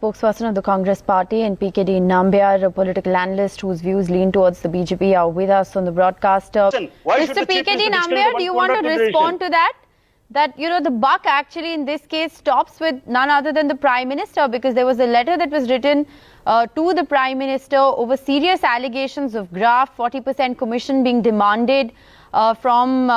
spokesperson of the Congress party, and PKD Nambiar, a political analyst whose views lean towards the BJP, are with us on the broadcast. Mr. PKD Nambiar, do you want to respond to that? That, you know, the buck actually in this case stops with none other than the Prime Minister, because there was a letter that was written to the Prime Minister over serious allegations of graft, 40% commission being demanded from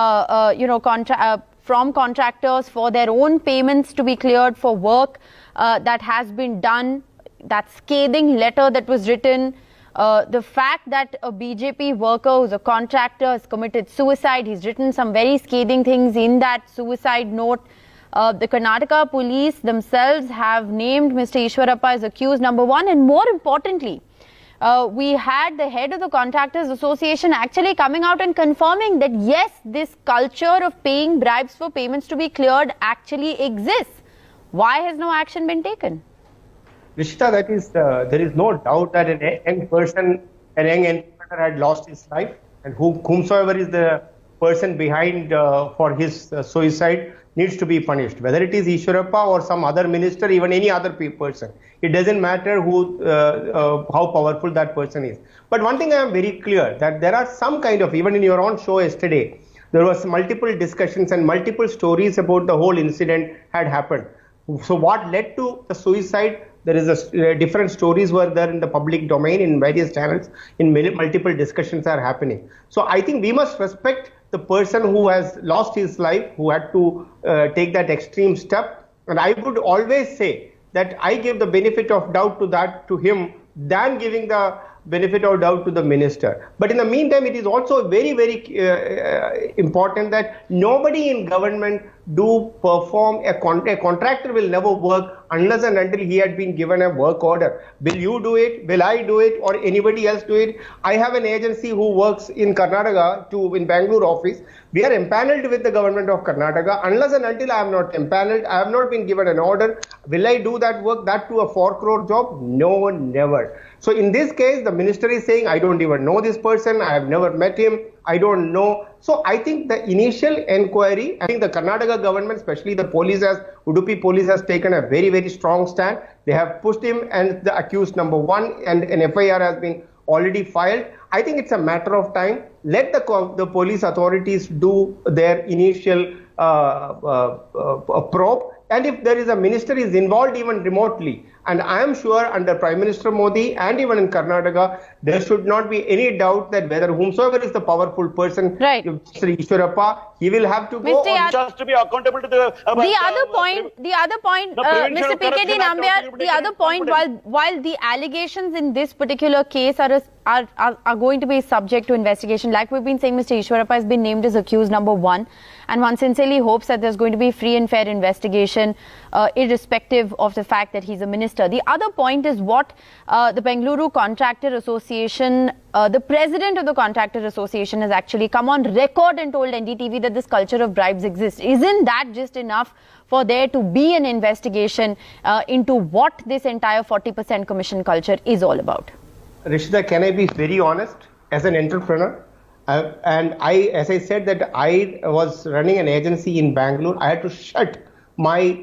contractors for their own payments to be cleared for work that has been done. That scathing letter that was written, the fact that a BJP worker who's a contractor has committed suicide. He's written some very scathing things in that suicide note. The Karnataka police themselves have named Mr. Ishwarappa as accused number 1, and more importantly, we had the head of the Contractors Association actually coming out and confirming that yes, this culture of paying bribes for payments to be cleared actually exists. Why has no action been taken? Rishita, that is, there is no doubt that a young person, a young entrepreneur had lost his life, and whomsoever is the person behind for his suicide needs to be punished. Whether it is Ishwarappa or some other minister, even any other person, it doesn't matter how powerful that person is. But one thing I am very clear, that there are some kind of, even in your own show yesterday, there was multiple discussions and multiple stories about the whole incident had happened. So what led to the suicide? There is different stories were there in the public domain in various channels. In multiple discussions are happening. So I think we must respect the person who has lost his life, who had to take that extreme step. And I would always say that I give the benefit of doubt to him than giving the benefit of doubt to the minister. But in the meantime, it is also very, very important that nobody in government do perform a contractor will never work unless and until he had been given a work order. Will you do it? Will I do it? Or anybody else do it? I have an agency who works in Karnataka in Bangalore office. We are empaneled with the government of Karnataka. Unless and until I am not empaneled, I have not been given an order. Will I do that work, that to a 4 crore job? No, never. So in this case, the minister is saying, I don't even know this person. I have never met him. I don't know. So I think the initial inquiry, I think the Karnataka government, especially the police, Udupi police has taken a very, very strong stand. They have pushed him and the accused number 1, and an FIR has been already filed. I think it's a matter of time. Let the police authorities do their initial probe. And if there is a minister is involved even remotely, and I am sure under Prime Minister Modi and even in Karnataka, there should not be any doubt that whether whomsoever is the powerful person, right, Mr. Ishwarappa, he will have to go on just to be accountable to the other point, Mr. PKD Nambiar, the other point, while the allegations in this particular case are going to be subject to investigation, like we've been saying, Mr. Ishwarappa has been named as accused number 1, and one sincerely hopes that there's going to be free and fair investigation, irrespective of the fact that he's a minister. The other point is what the Bengaluru Contractor Association, the president of the Contractor Association, has actually come on record and told NDTV that this culture of bribes exists. Isn't that just enough for there to be an investigation into what this entire 40% commission culture is all about? Rishita, can I be very honest? As an entrepreneur, as I said that I was running an agency in Bangalore, I had to shut my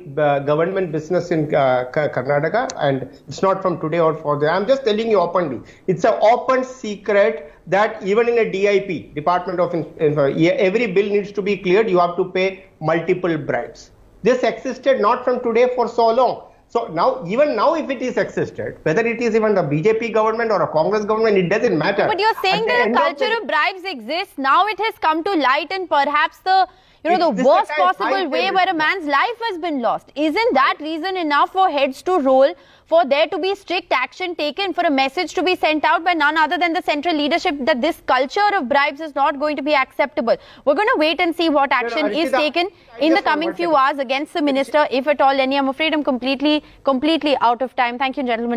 government business in Karnataka, and it's not from today or for I'm just telling you openly. It's an open secret that even in a DIP, Department of every bill needs to be cleared, you have to pay multiple bribes. This existed not from today for so long. So now, even now, if it is existed, whether it is even the BJP government or a Congress government, it doesn't matter. But you're saying that a culture of bribes exists. Now it has come to light, and perhaps the worst possible way where a man's life has been lost. Isn't that reason enough for heads to roll, for there to be strict action taken, for a message to be sent out by none other than the central leadership that this culture of bribes is not going to be acceptable? We're going to wait and see what action is taken in the coming few hours against the minister, if at all any. I'm afraid I'm completely out of time. Thank you, gentlemen.